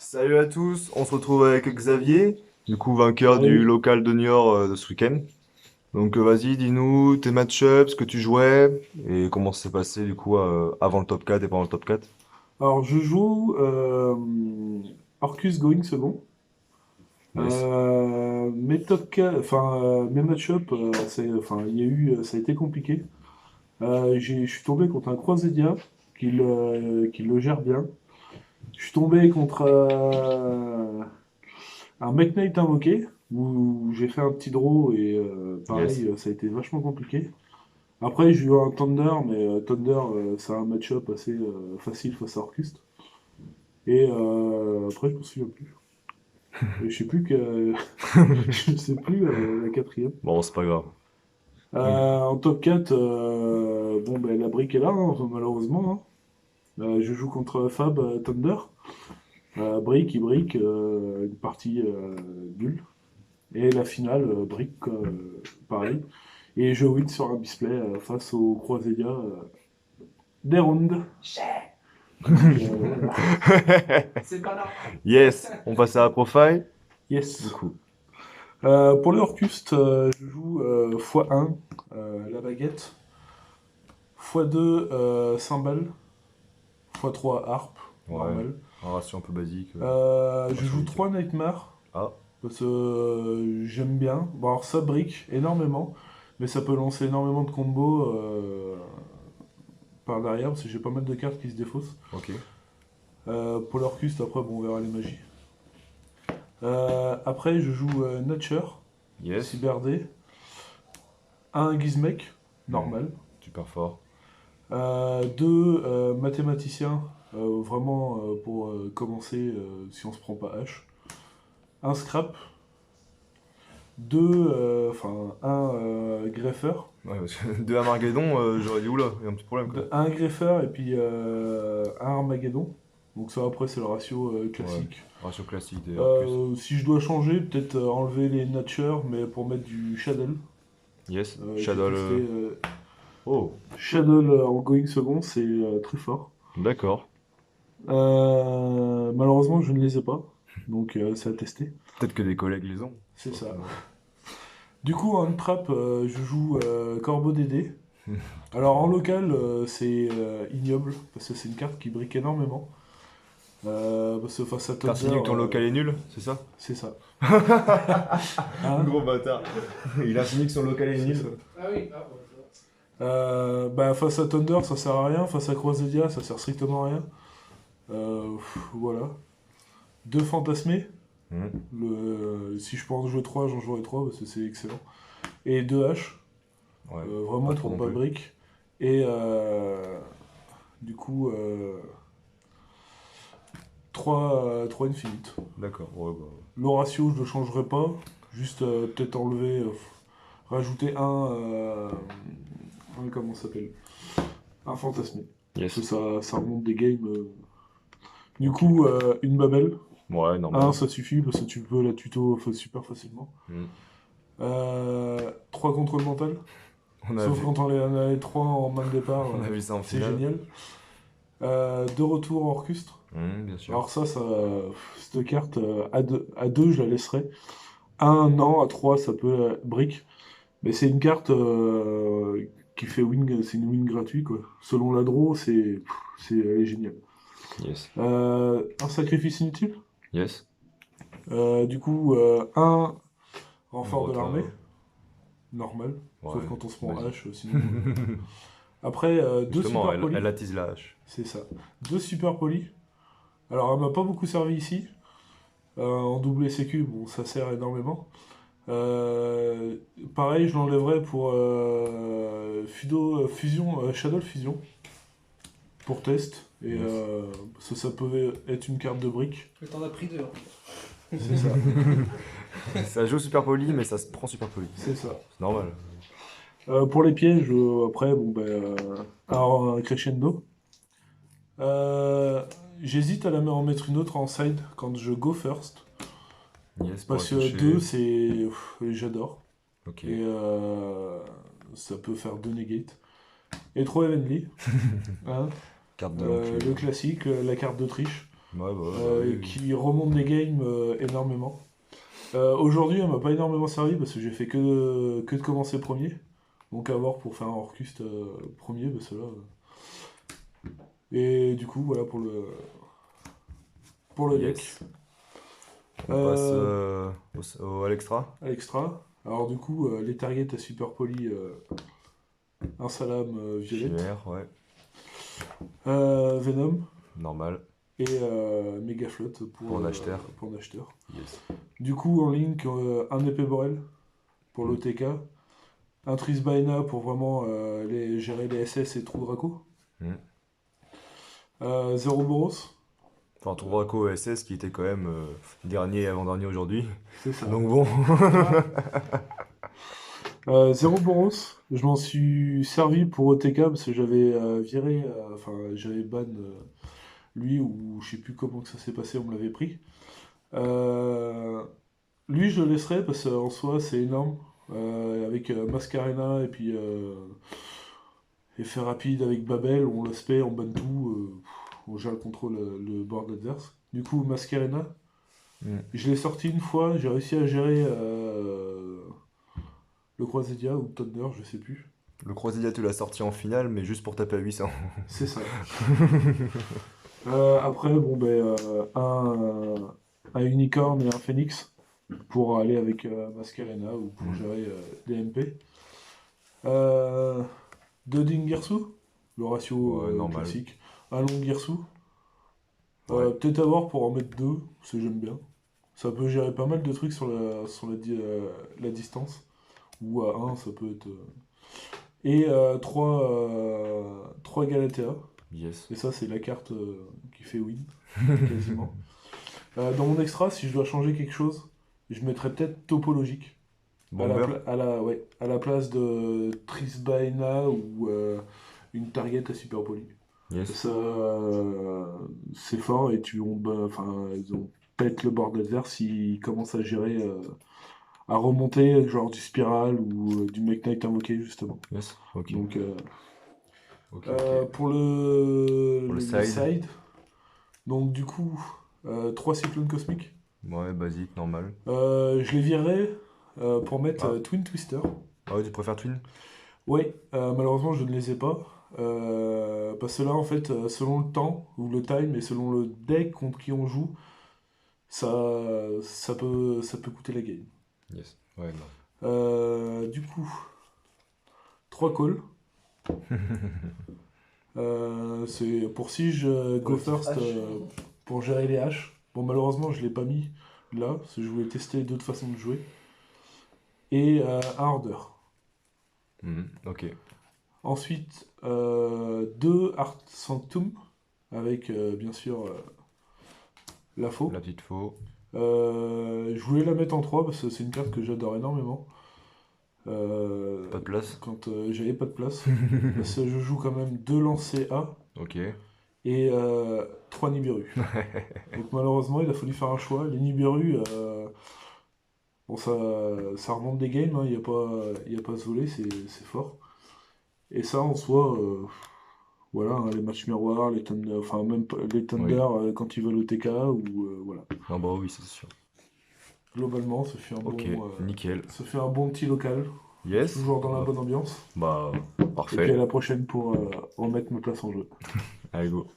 Salut à tous, on se retrouve avec Xavier, du coup vainqueur du Salut. local de Niort de ce week-end. Donc vas-y, dis-nous tes match-ups, ce que tu jouais et comment ça s'est passé du coup avant le top 4 et pendant le top 4. Alors, je joue Orcus Going second. Yes. Mes top 4, mes match-up, il y a eu, ça a été compliqué. Je suis tombé contre un Croisédia qui le gère bien. Je suis tombé contre un Mech Knight invoqué où j'ai fait un petit draw et Yes. pareil, ça a été vachement compliqué. Après, j'ai eu un Thunder, mais Thunder, c'est un match-up assez facile face à Orcus. Et après, je me souviens plus. Et je sais plus que je sais plus la quatrième. Bon, c'est pas grave. En top 4, bon ben la brique est là, hein, malheureusement, hein. Je joue contre Fab Thunder. Brique, il brique, une partie nulle. Et la finale, brique, pareil. Et je win sur un display face au Croisédia des rounds. Donc voilà. Yes, on passe à la profile. Du Yes. coup, Pour les Orcust, je joue x1 la baguette, x2 cymbale, x3 harpe, ouais, normal. un ratio un peu basique, Je ratio joue habituel. 3 Nightmare, Ah, parce que j'aime bien. Bon, alors ça brique énormément, mais ça peut lancer énormément de combos par derrière, parce que j'ai pas mal de cartes qui se défaussent. ok. Pour l'Orcust, après, bon, on verra les magies. Après, je joue Nurture, Yes. Cyberdé, un Gizmek, Hmm, normal. super fort. Deux mathématiciens, vraiment pour commencer si on se prend pas H. Un scrap, un greffeur, Ouais, parce que de Armageddon, j'aurais dit oula, il y a un petit problème quoi. un greffeur et puis un Armageddon. Donc ça après c'est le ratio Ouais, classique. ratio classique des Arcus. Si je dois changer, peut-être enlever les Nature, mais pour mettre du Shadow. Yes, J'ai Shadow. testé Oh, Shadow en going second, c'est très fort. d'accord. Malheureusement, je ne les ai pas, donc c'est à tester. Peut-être que des collègues les ont. C'est C'est pas ça. plus mal. Du coup, en trap, je joue Corbeau Dédé. Trop Alors en fort. local, c'est ignoble, parce que c'est une carte qui brique énormément. Parce que face à Thunder, T'insinues que ton local est nul, c'est ça? c'est ça. Hein? Gros bâtard. Il insinue que son local est C'est nul. ça. Bah, face à Thunder, ça sert à rien. Face à Croisedia, ça sert strictement à rien. Voilà. Deux fantasmés. Hmm. Si je peux en jouer 3, j'en jouerai 3 parce que c'est excellent. Et deux H, Ouais, pas vraiment trop pour non pas plus. brick. Et du coup, 3 Infinite. D'accord, ouais, bah. Le ratio, je le changerai pas. Juste peut-être enlever, rajouter comment ça s'appelle? Un fantasmé. Parce que Yes. ça remonte des games. Du Ok. coup, une Babel. Ouais, Un, normal. ça suffit parce que tu peux la tuto super facilement. Hmm. 3 contrôles mental. On a Sauf vu, quand on a les 3 en main de départ, on a vu ça en c'est finale. génial. Deux retours orchestre. Hmm, bien sûr. Alors cette carte, à 2 je la laisserai. À 1, non. À 3 ça peut brick. Mais c'est une carte qui fait win, c'est une win gratuite, quoi. Selon la draw, elle est géniale. Yes. Un sacrifice inutile. Yes. Du coup, un Un renfort de l'armée, retard. normal. Sauf Ouais, quand on se prend basique. H, sinon. Après, deux Justement, super elle polis. attise la hache. C'est ça. Deux super polis. Alors, elle m'a pas beaucoup servi ici. En double sécu, bon, ça sert énormément. Euh, Pareil, je l'enlèverai pour Shadow Fusion, pour test. Et Yes. ça peut être une carte de brique. Mais t'en as pris deux, hein. C'est ça. Ça joue super poli, mais ça se prend super poli. C'est ça. C'est normal. Pour les pièges, après, bon, ben, un crescendo. Euh, J'hésite à en mettre une autre en side quand je go first. Yes, pour Parce que 2, toucher. j'adore. Ok. Et ça peut faire 2 negates. Et 3 Heavenly. Hein. Carte de l'enculé. Le classique, la carte de triche. Ouais, bah oui, oui. qui remonte des games énormément. Aujourd'hui, elle m'a pas énormément servi parce que j'ai fait que de commencer premier. Donc à voir pour faire un Orcust premier, bah cela. Et du coup, voilà pour le deck. Yes. On passe Euh, à l'extra. à l'extra. Alors du coup, les targets à Super Poly, un salam violette, Chimère, ouais. Venom Normal. et Mega Flotte Pour un acheteur. pour un acheteur. Yes. Du coup, en link, un épée Borel pour Mm. l'OTK, un Trisbaina pour vraiment gérer les SS et Trou Draco, Mm. Zero Boros, Enfin, Touraco SS qui était quand même dernier et avant-dernier aujourd'hui. c'est ça. Donc bon. Zero Boros, je m'en suis servi pour OTK parce que j'avais viré, enfin j'avais ban lui ou je sais plus comment que ça s'est passé, on me l'avait pris. Euh, Lui je le laisserai parce qu'en soi c'est énorme. Avec Mascarena et puis effet rapide avec Babel, on l'aspect, on banne tout, on gère le contrôle, le board adverse. Du coup Mascarena, Mm. je l'ai sorti une fois, j'ai réussi à gérer le Croisédia ou Thunder, je sais plus. Le Croisilia, tu l'as sorti en finale, mais juste pour taper à 800. C'est ça. Après, bon, ben, un unicorn et un phénix pour aller avec Mascarena ou pour Mm. gérer des MP. Euh, Deux Dingirsu, le ratio Ouais, normal. classique. Un long Girsu. Ouais. Peut-être avoir pour en mettre deux, parce que j'aime bien. Ça peut gérer pas mal de trucs sur la distance. Ou à un, ça peut être. Et trois Galatea. Yes. Et ça, c'est la carte qui fait win, quasiment. Dans mon extra, si je dois changer quelque chose, je mettrais peut-être topologique. Bomber. Ouais, à la place de Trisbaena ou une target à Super Poly. Yes. Ça, c'est fort et enfin, ils ont pète le board adverse s'ils commencent à gérer, à remonter, genre du Spiral ou du Make Knight invoqué, justement. Yes. Ok. Donc, Ok, ok. pour Pour le le side. side, donc du coup, trois cyclones cosmiques. Ouais, basique, normal. Je les virerai pour mettre Ah. Twin Twister. Ah ouais, tu préfères Twin? Oui, malheureusement je ne les ai pas. Parce que là, en fait, selon le temps ou le time et selon le deck contre qui on joue, ça peut coûter la game. Yes. Ouais, non. Du coup, trois calls. C'est pour si je go Collectif first H. pour gérer les haches. Bon, malheureusement, je l'ai pas mis là, parce que je voulais tester d'autres façons de jouer. Et un order. Mhm, ok. Ensuite, deux Art Sanctum, avec bien sûr la faux. La petite faux. Je voulais la mettre en 3 parce que c'est une carte que j'adore énormément. Pas de place. Quand j'avais pas de place. Parce que je joue quand même deux lancers A Ok. et trois Nibiru. Donc malheureusement, il a fallu faire un choix. Les Nibiru, bon, ça remonte des games, il n'y a y a pas à se voler, c'est fort. Et ça, en soi, voilà, hein, les matchs miroirs, les Thunder, enfin même les Thunder Oui. quand ils veulent au TK, ou voilà. Ah bah oui, c'est sûr. Globalement, Ok, nickel. ça fait un bon petit local, Yes. toujours dans la Bah, bonne ambiance. bah, Et puis à parfait. la prochaine pour remettre ma place en jeu. Allez, go.